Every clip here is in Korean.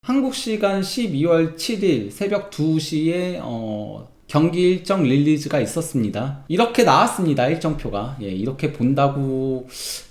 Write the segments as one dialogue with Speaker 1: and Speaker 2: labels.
Speaker 1: 한국 시간 12월 7일 새벽 2시에 경기 일정 릴리즈가 있었습니다. 이렇게 나왔습니다. 일정표가. 이렇게 본다고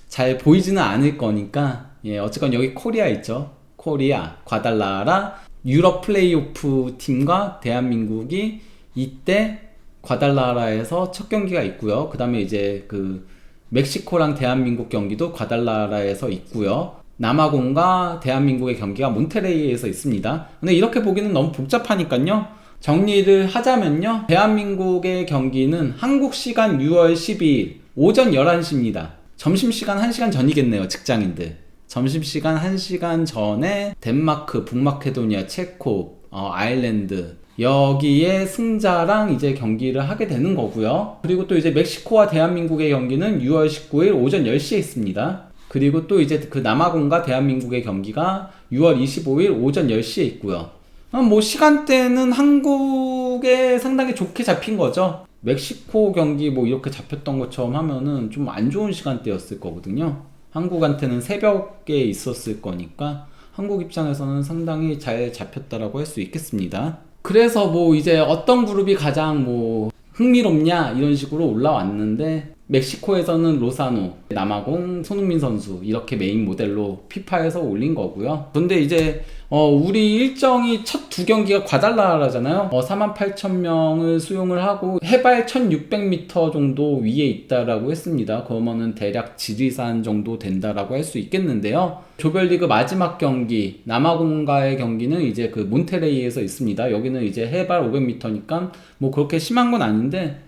Speaker 1: 잘 보이지는 않을 거니까 어쨌건 여기 코리아 있죠. 코리아, 과달라라, 유럽 플레이오프 팀과 대한민국이 이때 과달라라에서 첫 경기가 있고요. 그 다음에 이제 그 멕시코랑 대한민국 경기도 과달라라에서 있고요. 남아공과 대한민국의 경기가 몬테레이에서 있습니다. 근데 이렇게 보기는 너무 복잡하니까요. 정리를 하자면요. 대한민국의 경기는 한국 시간 6월 12일 오전 11시입니다. 점심시간 1시간 전이겠네요. 직장인들. 점심시간 1시간 전에 덴마크, 북마케도니아, 체코, 아일랜드 여기에 승자랑 이제 경기를 하게 되는 거고요. 그리고 또 이제 멕시코와 대한민국의 경기는 6월 19일 오전 10시에 있습니다. 그리고 또 이제 그 남아공과 대한민국의 경기가 6월 25일 오전 10시에 있고요. 뭐 시간대는 한국에 상당히 좋게 잡힌 거죠. 멕시코 경기 뭐 이렇게 잡혔던 것처럼 하면은 좀 안 좋은 시간대였을 거거든요. 한국한테는 새벽에 있었을 거니까 한국 입장에서는 상당히 잘 잡혔다라고 할 수 있겠습니다. 그래서 뭐 이제 어떤 그룹이 가장 뭐 흥미롭냐 이런 식으로 올라왔는데, 멕시코에서는 로사노, 남아공 손흥민 선수 이렇게 메인 모델로 피파에서 올린 거고요. 근데 이제 우리 일정이 첫 두 경기가 과달라라잖아요. 48,000명을 수용을 하고 해발 1600m 정도 위에 있다라고 했습니다. 그러면은 대략 지리산 정도 된다라고 할 수 있겠는데요. 조별리그 마지막 경기 남아공과의 경기는 이제 그 몬테레이에서 있습니다. 여기는 이제 해발 500m니까 뭐 그렇게 심한 건 아닌데,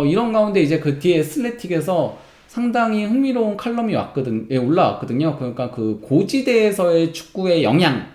Speaker 1: 이런 가운데 이제 그 뒤에 슬래틱에서 상당히 흥미로운 칼럼이 올라왔거든요. 그러니까 그 고지대에서의 축구의 영향,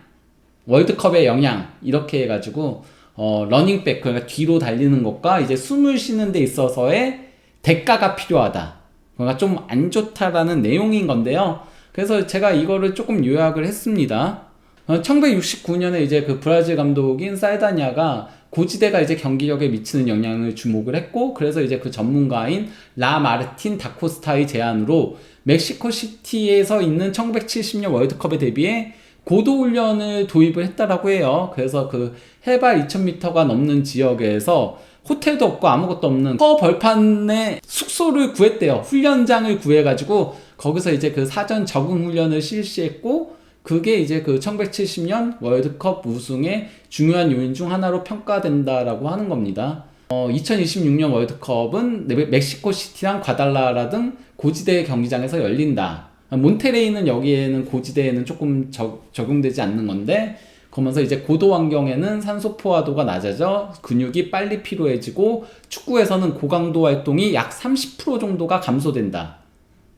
Speaker 1: 월드컵의 영향, 이렇게 해가지고, 러닝백, 그러니까 뒤로 달리는 것과 이제 숨을 쉬는 데 있어서의 대가가 필요하다. 그러니까 좀 안 좋다라는 내용인 건데요. 그래서 제가 이거를 조금 요약을 했습니다. 1969년에 이제 그 브라질 감독인 살다냐가 고지대가 이제 경기력에 미치는 영향을 주목을 했고, 그래서 이제 그 전문가인 라 마르틴 다코스타의 제안으로 멕시코 시티에서 있는 1970년 월드컵에 대비해 고도 훈련을 도입을 했다라고 해요. 그래서 그 해발 2000m가 넘는 지역에서 호텔도 없고 아무것도 없는 벌판에 숙소를 구했대요. 훈련장을 구해가지고 거기서 이제 그 사전 적응 훈련을 실시했고, 그게 이제 그 1970년 월드컵 우승의 중요한 요인 중 하나로 평가된다라고 하는 겁니다. 2026년 월드컵은 멕시코 시티랑 과달라라 등 고지대 경기장에서 열린다. 몬테레이는 여기에는 고지대에는 조금 적용되지 않는 건데, 그러면서 이제 고도 환경에는 산소 포화도가 낮아져 근육이 빨리 피로해지고 축구에서는 고강도 활동이 약 30% 정도가 감소된다.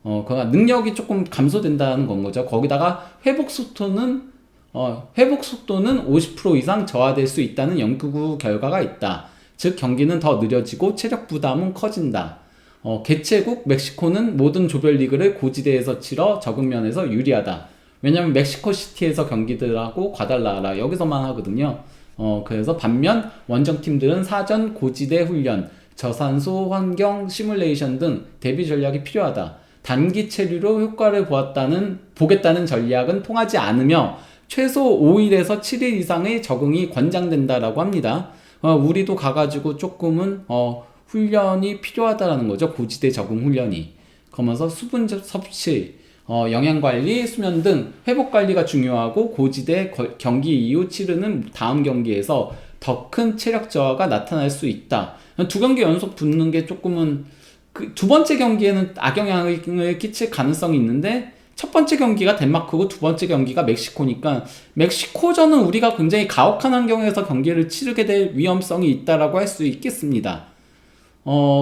Speaker 1: 그러니까 능력이 조금 감소된다는 건 거죠. 거기다가 회복 속도는 50% 이상 저하될 수 있다는 연구 결과가 있다. 즉 경기는 더 느려지고 체력 부담은 커진다. 개최국 멕시코는 모든 조별리그를 고지대에서 치러 적응 면에서 유리하다. 왜냐면 멕시코 시티에서 경기들하고 과달라라 여기서만 하거든요. 그래서 반면 원정팀들은 사전 고지대 훈련, 저산소 환경 시뮬레이션 등 대비 전략이 필요하다. 단기 체류로 효과를 보겠다는 전략은 통하지 않으며 최소 5일에서 7일 이상의 적응이 권장된다라고 합니다. 우리도 가가지고 조금은 훈련이 필요하다라는 거죠. 고지대 적응 훈련이. 그러면서 수분 섭취, 영양관리, 수면 등 회복관리가 중요하고, 고지대 경기 이후 치르는 다음 경기에서 더 큰 체력 저하가 나타날 수 있다. 두 경기 연속 붙는 게 조금은 그 두 번째 경기에는 악영향을 끼칠 가능성이 있는데, 첫 번째 경기가 덴마크고 두 번째 경기가 멕시코니까 멕시코전은 우리가 굉장히 가혹한 환경에서 경기를 치르게 될 위험성이 있다라고 할 수 있겠습니다.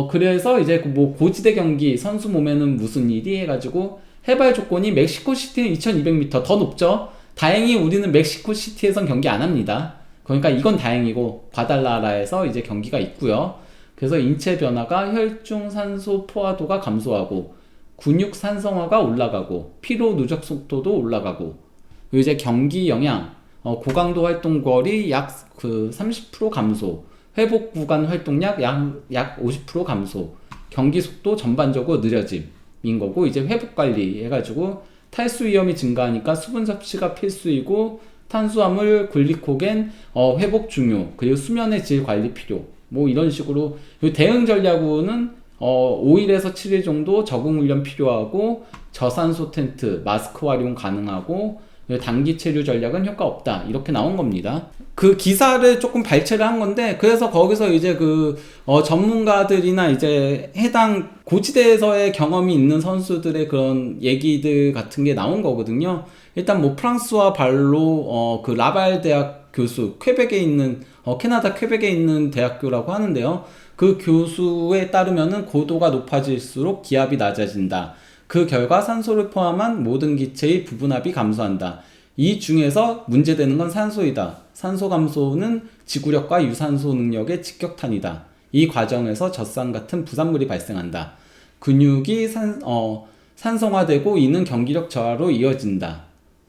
Speaker 1: 그래서 이제 뭐 고지대 경기 선수 몸에는 무슨 일이 해가지고 해발 조건이 멕시코 시티는 2200m 더 높죠. 다행히 우리는 멕시코 시티에선 경기 안 합니다. 그러니까 이건 다행이고, 과달라라에서 이제 경기가 있고요. 그래서 인체 변화가 혈중 산소 포화도가 감소하고 근육 산성화가 올라가고 피로 누적 속도도 올라가고, 그리고 이제 경기 영향, 고강도 활동 거리 약 30% 감소, 회복 구간 활동량 약 50% 감소, 경기 속도 전반적으로 느려짐인 거고, 이제 회복 관리 해가지고 탈수 위험이 증가하니까 수분 섭취가 필수이고, 탄수화물, 글리코겐, 회복 중요, 그리고 수면의 질 관리 필요. 뭐 이런 식으로. 대응 전략으로는 5일에서 7일 정도 적응 훈련 필요하고, 저산소 텐트, 마스크 활용 가능하고, 단기 체류 전략은 효과 없다. 이렇게 나온 겁니다. 그 기사를 조금 발췌를 한 건데, 그래서 거기서 이제 전문가들이나 이제 해당 고지대에서의 경험이 있는 선수들의 그런 얘기들 같은 게 나온 거거든요. 일단 뭐 프랑스와 발로 그 라발 대학 교수, 퀘벡에 있는 캐나다 퀘벡에 있는 대학교라고 하는데요. 그 교수에 따르면은 고도가 높아질수록 기압이 낮아진다. 그 결과 산소를 포함한 모든 기체의 부분압이 감소한다. 이 중에서 문제되는 건 산소이다. 산소 감소는 지구력과 유산소 능력의 직격탄이다. 이 과정에서 젖산 같은 부산물이 발생한다. 근육이 산성화되고 이는 경기력 저하로 이어진다.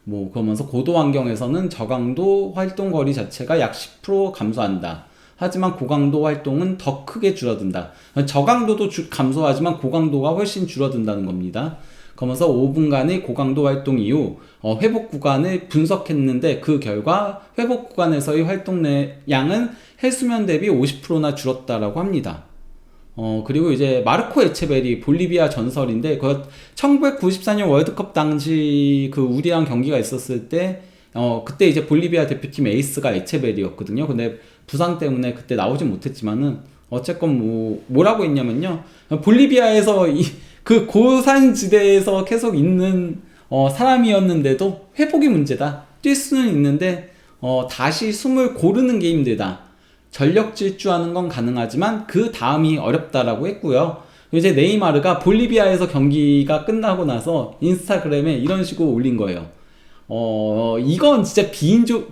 Speaker 1: 뭐 그러면서 고도 환경에서는 저강도 활동 거리 자체가 약 10% 감소한다. 하지만 고강도 활동은 더 크게 줄어든다. 저강도도 감소하지만 고강도가 훨씬 줄어든다는 겁니다. 그러면서 5분간의 고강도 활동 이후 회복 구간을 분석했는데, 그 결과 회복 구간에서의 활동량은 해수면 대비 50%나 줄었다라고 합니다. 그리고 이제 마르코 에체베리, 볼리비아 전설인데, 1994년 월드컵 당시 그 우리랑 경기가 있었을 때, 그때 이제 볼리비아 대표팀 에이스가 에체베리였거든요. 근데 부상 때문에 그때 나오진 못했지만은, 어쨌건 뭐라고 했냐면요. 볼리비아에서 그 고산지대에서 계속 있는 사람이었는데도 회복이 문제다. 뛸 수는 있는데 다시 숨을 고르는 게 힘들다. 전력 질주하는 건 가능하지만 그 다음이 어렵다라고 했고요. 이제 네이마르가 볼리비아에서 경기가 끝나고 나서 인스타그램에 이런 식으로 올린 거예요. 이건 진짜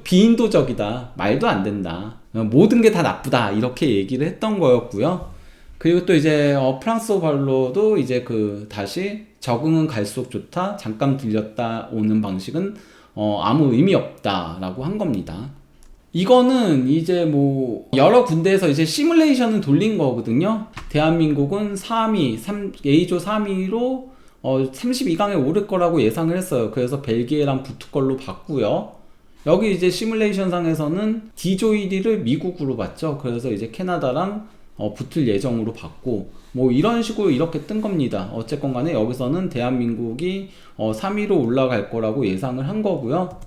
Speaker 1: 비인도적이다. 말도 안 된다. 모든 게 다 나쁘다. 이렇게 얘기를 했던 거였고요. 그리고 또 이제 프랑스 발로도 이제 다시 적응은 갈수록 좋다. 잠깐 들렸다 오는 방식은 아무 의미 없다라고 한 겁니다. 이거는 이제 뭐 여러 군데에서 이제 시뮬레이션을 돌린 거거든요. 대한민국은 A조 3위로 32강에 오를 거라고 예상을 했어요. 그래서 벨기에랑 붙을 걸로 봤고요. 여기 이제 시뮬레이션 상에서는 D조 1위를 미국으로 봤죠. 그래서 이제 캐나다랑 붙을 예정으로 봤고, 뭐 이런 식으로 이렇게 뜬 겁니다. 어쨌건 간에 여기서는 대한민국이 3위로 올라갈 거라고 예상을 한 거고요.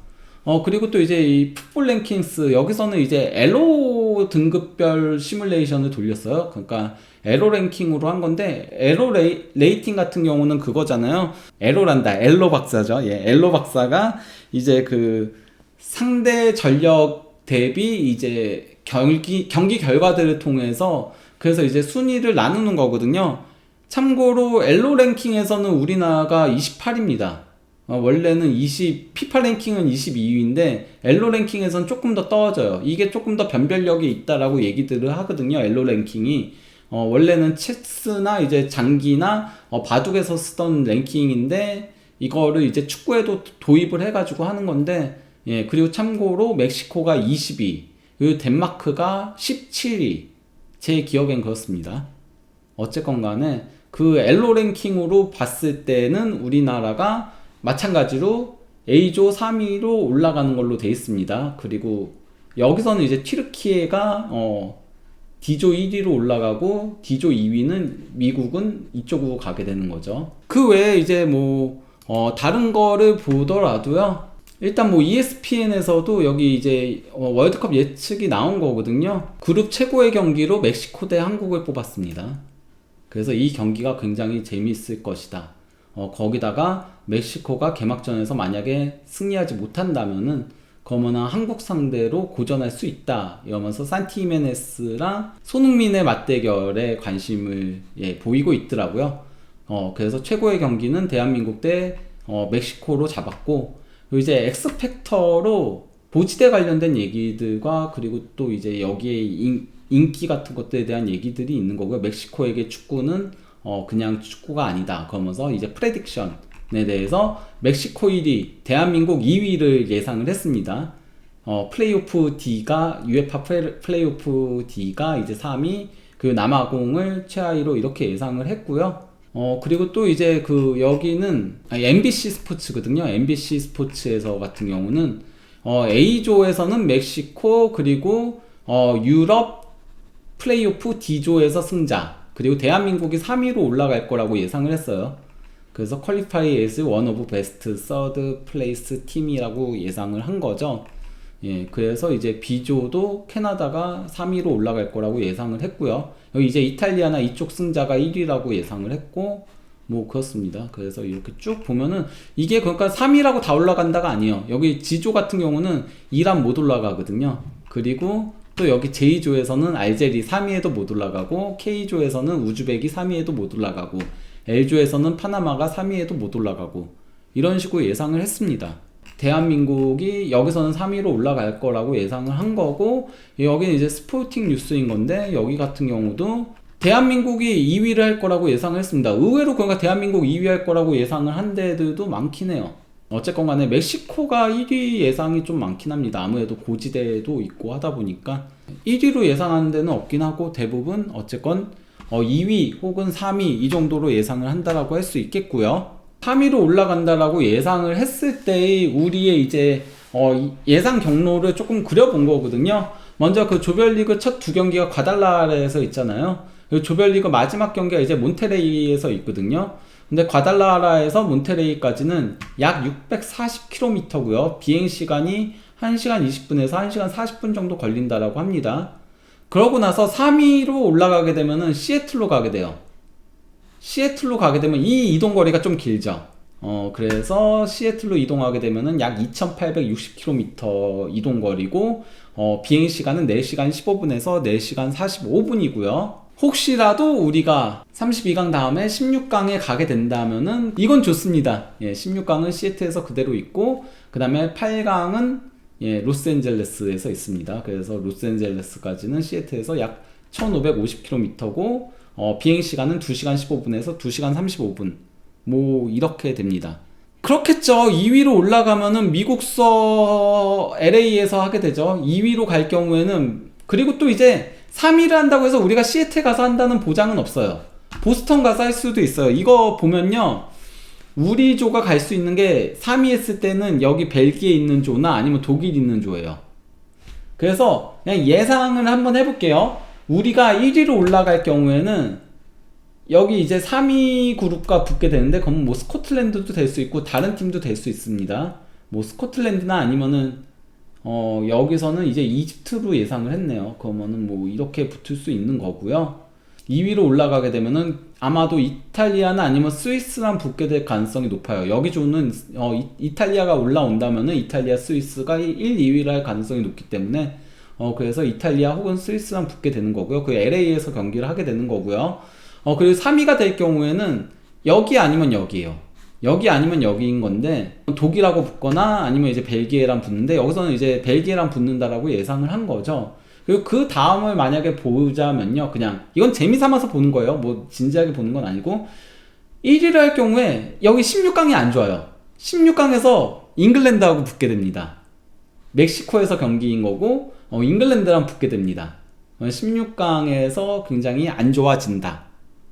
Speaker 1: 그리고 또 이제 이 풋볼 랭킹스, 여기서는 이제 엘로 등급별 시뮬레이션을 돌렸어요. 그러니까 에로 랭킹으로 한 건데, 에로 레이팅 같은 경우는 그거잖아요. 엘로 박사죠. 예, 엘로 박사가 이제 상대 전력 대비 이제 경기 결과들을 통해서 그래서 이제 순위를 나누는 거거든요. 참고로 엘로 랭킹에서는 우리나라가 28입니다. 원래는 피파 랭킹은 22위인데 엘로 랭킹에서는 조금 더 떨어져요. 이게 조금 더 변별력이 있다라고 얘기들을 하거든요. 엘로 랭킹이 원래는 체스나 이제 장기나 바둑에서 쓰던 랭킹인데, 이거를 이제 축구에도 도입을 해가지고 하는 건데, 예, 그리고 참고로 멕시코가 22, 그리고 덴마크가 17위. 제 기억엔 그렇습니다. 어쨌건 간에 그 엘로 랭킹으로 봤을 때는 우리나라가 마찬가지로 A조 3위로 올라가는 걸로 돼 있습니다. 그리고 여기서는 이제 튀르키예가 D조 1위로 올라가고, D조 2위는 미국은 이쪽으로 가게 되는 거죠. 그 외에 이제 다른 거를 보더라도요. 일단 ESPN에서도 여기 이제 월드컵 예측이 나온 거거든요. 그룹 최고의 경기로 멕시코 대 한국을 뽑았습니다. 그래서 이 경기가 굉장히 재미있을 것이다. 거기다가 멕시코가 개막전에서 만약에 승리하지 못한다면은 그러면 한국 상대로 고전할 수 있다. 이러면서 산티 히메네스랑 손흥민의 맞대결에 관심을 보이고 있더라고요. 그래서 최고의 경기는 대한민국 대 멕시코로 잡았고, 이제 엑스팩터로 보지대 관련된 얘기들과 그리고 또 이제 여기에 인기 같은 것들에 대한 얘기들이 있는 거고요. 멕시코에게 축구는 그냥 축구가 아니다. 그러면서 이제 프레딕션에 대해서 멕시코 1위, 대한민국 2위를 예상을 했습니다. 플레이오프 D가 UEFA 플레이오프 D가 이제 3위, 그 남아공을 최하위로 이렇게 예상을 했고요. 그리고 또 이제 여기는 MBC 스포츠거든요. MBC 스포츠에서 같은 경우는 A조에서는 멕시코, 그리고 유럽 플레이오프 D조에서 승자, 그리고 대한민국이 3위로 올라갈 거라고 예상을 했어요. 그래서 퀄리파이 as one of best third place 팀이라고 예상을 한 거죠. 예, 그래서 이제 B조도 캐나다가 3위로 올라갈 거라고 예상을 했고요. 여기 이제 이탈리아나 이쪽 승자가 1위라고 예상을 했고, 뭐 그렇습니다. 그래서 이렇게 쭉 보면은 이게 그러니까 3위라고 다 올라간다가 아니에요. 여기 G조 같은 경우는 이란 못 올라가거든요. 그리고 또 여기 J조에서는 알제리 3위에도 못 올라가고, K조에서는 우즈벡이 3위에도 못 올라가고, L조에서는 파나마가 3위에도 못 올라가고, 이런 식으로 예상을 했습니다. 대한민국이 여기서는 3위로 올라갈 거라고 예상을 한 거고, 여기는 이제 스포팅 뉴스인 건데, 여기 같은 경우도 대한민국이 2위를 할 거라고 예상을 했습니다. 의외로 그러니까 대한민국 2위 할 거라고 예상을 한 데들도 많긴 해요. 어쨌건 간에 멕시코가 1위 예상이 좀 많긴 합니다. 아무래도 고지대도 있고 하다 보니까 1위로 예상하는 데는 없긴 하고, 대부분 어쨌건 2위 혹은 3위 이 정도로 예상을 한다라고 할 수 있겠고요. 3위로 올라간다라고 예상을 했을 때의 우리의 이제 예상 경로를 조금 그려본 거거든요. 먼저 그 조별리그 첫 두 경기가 과달라라에서 있잖아요. 그 조별리그 마지막 경기가 이제 몬테레이에서 있거든요. 근데 과달라라에서 몬테레이까지는 약 640km고요. 비행시간이 1시간 20분에서 1시간 40분 정도 걸린다라고 합니다. 그러고 나서 3위로 올라가게 되면은 시애틀로 가게 돼요. 시애틀로 가게 되면 이 이동거리가 좀 길죠. 그래서 시애틀로 이동하게 되면은 약 2860km 이동거리고, 비행시간은 4시간 15분에서 4시간 45분이고요. 혹시라도 우리가 32강 다음에 16강에 가게 된다면은 이건 좋습니다. 예, 16강은 시애틀에서 그대로 있고, 그 다음에 8강은 로스앤젤레스에서 있습니다. 그래서 로스앤젤레스까지는 시애틀에서 약 1550km고, 비행시간은 2시간 15분에서 2시간 35분. 뭐, 이렇게 됩니다. 그렇겠죠. 2위로 올라가면은 미국서 LA에서 하게 되죠. 2위로 갈 경우에는, 그리고 또 이제 3위를 한다고 해서 우리가 시애틀 가서 한다는 보장은 없어요. 보스턴 가서 할 수도 있어요. 이거 보면요, 우리 조가 갈 수 있는 게 3위 했을 때는 여기 벨기에 있는 조나 아니면 독일 있는 조예요. 그래서 그냥 예상을 한번 해볼게요. 우리가 1위로 올라갈 경우에는 여기 이제 3위 그룹과 붙게 되는데, 그건 뭐 스코틀랜드도 될 수 있고 다른 팀도 될 수 있습니다. 뭐 스코틀랜드나 아니면은 여기서는 이제 이집트로 예상을 했네요. 그러면은 뭐 이렇게 붙을 수 있는 거고요. 2위로 올라가게 되면은 아마도 이탈리아나 아니면 스위스랑 붙게 될 가능성이 높아요. 여기 조는 이탈리아가 올라온다면은 이탈리아, 스위스가 1, 2위를 할 가능성이 높기 때문에 그래서 이탈리아 혹은 스위스랑 붙게 되는 거고요. 그 LA에서 경기를 하게 되는 거고요. 그리고 3위가 될 경우에는 여기 아니면 여기예요. 여기 아니면 여기인 건데, 독일하고 붙거나 아니면 이제 벨기에랑 붙는데, 여기서는 이제 벨기에랑 붙는다라고 예상을 한 거죠. 그리고 그 다음을 만약에 보자면요, 그냥 이건 재미삼아서 보는 거예요. 뭐 진지하게 보는 건 아니고, 1위를 할 경우에 여기 16강이 안 좋아요. 16강에서 잉글랜드하고 붙게 됩니다. 멕시코에서 경기인 거고, 잉글랜드랑 붙게 됩니다. 16강에서 굉장히 안 좋아진다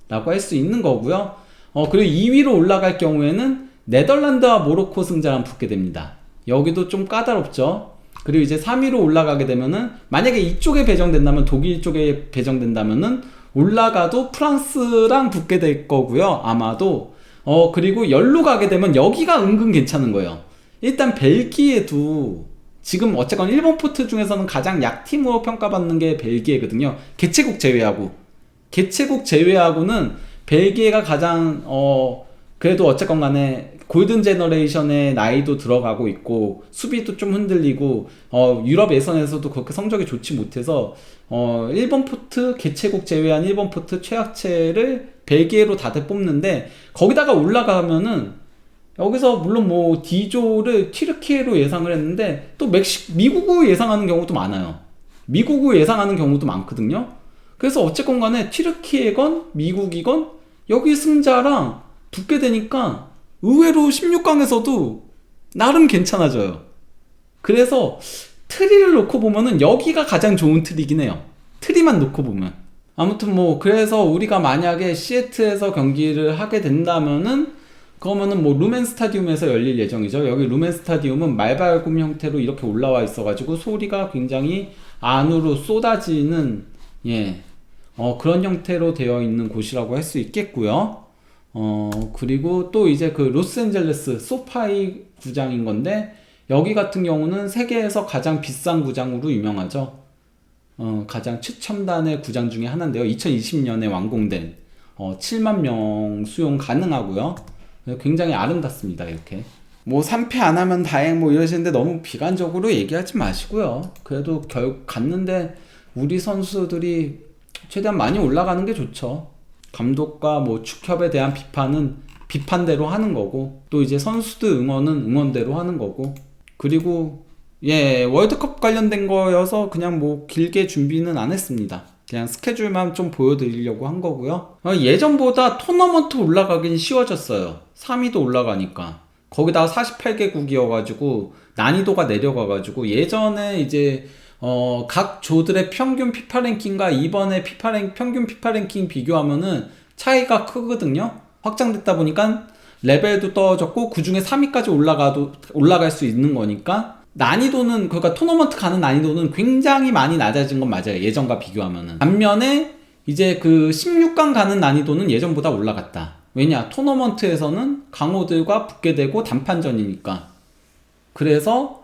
Speaker 1: 라고 할 수 있는 거고요. 그리고 2위로 올라갈 경우에는 네덜란드와 모로코 승자랑 붙게 됩니다. 여기도 좀 까다롭죠. 그리고 이제 3위로 올라가게 되면은, 만약에 이쪽에 배정된다면, 독일 쪽에 배정된다면은 올라가도 프랑스랑 붙게 될 거고요. 아마도. 그리고 열로 가게 되면 여기가 은근 괜찮은 거예요. 일단 벨기에도 지금 어쨌건 일본 포트 중에서는 가장 약팀으로 평가받는 게 벨기에거든요. 개최국 제외하고. 개최국 제외하고는 벨기에가 가장 그래도 어쨌건 간에 골든 제너레이션의 나이도 들어가고 있고, 수비도 좀 흔들리고, 유럽 예선에서도 그렇게 성적이 좋지 못해서 일본 포트, 개최국 제외한 일본 포트 최하체를 벨기에로 다들 뽑는데, 거기다가 올라가면은 여기서 물론 뭐 D조를 튀르키예로 예상을 했는데, 또 미국을 예상하는 경우도 많아요. 미국을 예상하는 경우도 많거든요. 그래서 어쨌건 간에 튀르키예건 미국이건 여기 승자랑 붙게 되니까 의외로 16강에서도 나름 괜찮아져요. 그래서 트리를 놓고 보면은 여기가 가장 좋은 트리긴 해요. 트리만 놓고 보면. 아무튼 뭐 그래서 우리가 만약에 시애틀에서 경기를 하게 된다면은 그러면은 뭐 루멘 스타디움에서 열릴 예정이죠. 여기 루멘 스타디움은 말발굽 형태로 이렇게 올라와 있어가지고 소리가 굉장히 안으로 쏟아지는 예, 그런 형태로 되어 있는 곳이라고 할 수 있겠고요. 그리고 또 이제 그 로스앤젤레스 소파이 구장인 건데 여기 같은 경우는 세계에서 가장 비싼 구장으로 유명하죠. 가장 최첨단의 구장 중에 하나인데요. 2020년에 완공된 7만 명 수용 가능하고요. 굉장히 아름답습니다. 이렇게 뭐 3패 안 하면 다행 뭐 이러시는데 너무 비관적으로 얘기하지 마시고요. 그래도 결국 갔는데 우리 선수들이 최대한 많이 올라가는 게 좋죠. 감독과 뭐 축협에 대한 비판은 비판대로 하는 거고 또 이제 선수들 응원은 응원대로 하는 거고 그리고 예 월드컵 관련된 거여서 그냥 뭐 길게 준비는 안 했습니다. 그냥 스케줄만 좀 보여드리려고 한 거고요. 예전보다 토너먼트 올라가긴 쉬워졌어요. 3위도 올라가니까. 거기다가 48개국이어가지고 난이도가 내려가가지고 예전에 이제 각 조들의 평균 피파 랭킹과 이번에 평균 피파 랭킹 비교하면은 차이가 크거든요. 확장됐다 보니까 레벨도 떨어졌고 그 중에 3위까지 올라갈 수 있는 거니까 난이도는 그러니까 토너먼트 가는 난이도는 굉장히 많이 낮아진 건 맞아요. 예전과 비교하면은. 반면에 이제 그 16강 가는 난이도는 예전보다 올라갔다. 왜냐? 토너먼트에서는 강호들과 붙게 되고 단판전이니까. 그래서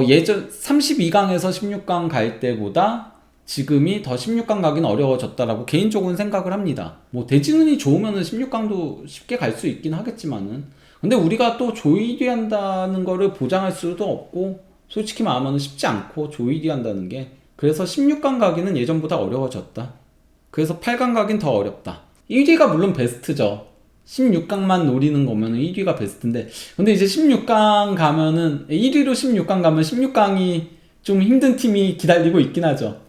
Speaker 1: 예전 32강에서 16강 갈 때보다 지금이 더 16강 가긴 어려워졌다라고 개인적으로는 생각을 합니다. 뭐 대진운이 좋으면은 16강도 쉽게 갈 수 있긴 하겠지만은 근데 우리가 또 조이리 한다는 거를 보장할 수도 없고 솔직히 말하면 쉽지 않고 조이리 한다는 게 그래서 16강 가기는 예전보다 어려워졌다. 그래서 8강 가긴 더 어렵다. 1위가 물론 베스트죠. 16강만 노리는 거면 1위가 베스트인데 근데 이제 16강 가면은 1위로 16강 가면 16강이 좀 힘든 팀이 기다리고 있긴 하죠.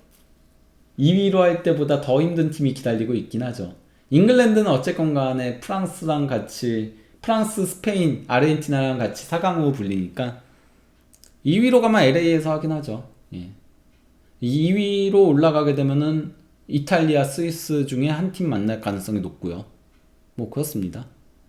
Speaker 1: 2위로 할 때보다 더 힘든 팀이 기다리고 있긴 하죠. 잉글랜드는 어쨌건 간에 프랑스랑 같이 프랑스, 스페인, 아르헨티나랑 같이 4강으로 불리니까 2위로 가면 LA에서 하긴 하죠. 예. 2위로 올라가게 되면은 이탈리아, 스위스 중에 한 팀 만날 가능성이 높고요. 뭐 그렇습니다.